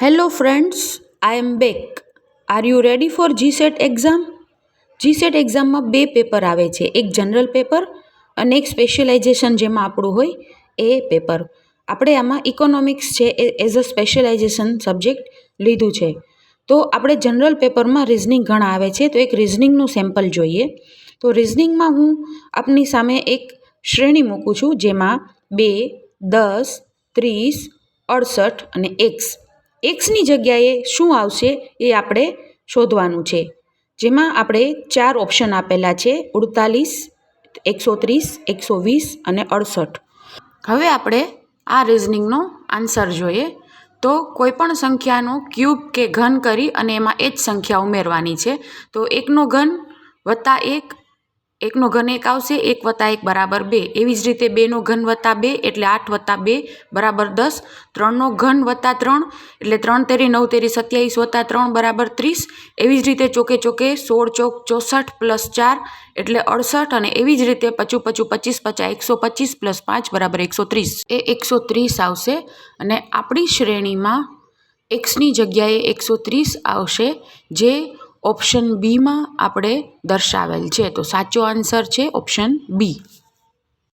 Hello friends, I am back. Are you ready for GSET exam? GSET એક્ઝામમાં બે paper આવે છે, એક જનરલ પેપર અને એક સ્પેશિયલાઇઝેશન જેમાં આપણું હોય એ પેપર. આપણે આમાં ઇકોનોમિક્સ છે એ એઝ અ સ્પેશિયલાઇઝેશન સબ્જેક્ટ લીધું છે. તો આપણે જનરલ પેપરમાં રિઝનિંગ ઘણા આવે છે, તો એક રિઝનિંગનું સેમ્પલ જોઈએ. તો રિઝનિંગમાં હું આપની સામે એક શ્રેણી મૂકું છું, જેમાં 2, 10, 30, 68 અને એક્સની જગ્યાએ શું આવશે એ આપણે શોધવાનું છે. જેમાં આપણે 4 ઓપ્શન આપેલા છે: 48, 130, 120 અને 68. હવે આપણે આ રિઝનિંગનો આન્સર જોઈએ. તો કોઈપણ સંખ્યાનો ક્યુબ કે ઘન કરી અને એમાં એ જ સંખ્યા ઉમેરવાની છે. તો 1નો ઘન વત્તા 1, 1નો ઘન 1 આવશે, 1 વત્તા 1 બરાબર 2. એવી જ રીતે 2નો ઘન વત્તા 2 એટલે 8 વત્તા 2 બરાબર 10. 3નો ઘન વત્તા 3 એટલે 3 તેરી 9 તેરી 27 વત્તા 3 બરાબર 30. એવી જ રીતે ચોકે ચોકે 16 ચોક 64 પ્લસ 4 એટલે 68. અને એવી જ રીતે 55 25 50 125 પ્લસ 5 બરાબર 130. એ 130 આવશે. અને આપણી શ્રેણીમાં એક્સની જગ્યાએ 130 આવશે, જે ઓપ્શન બીમાં આપણે દર્શાવેલ છે. તો સાચો આન્સર છે ઓપ્શન બી.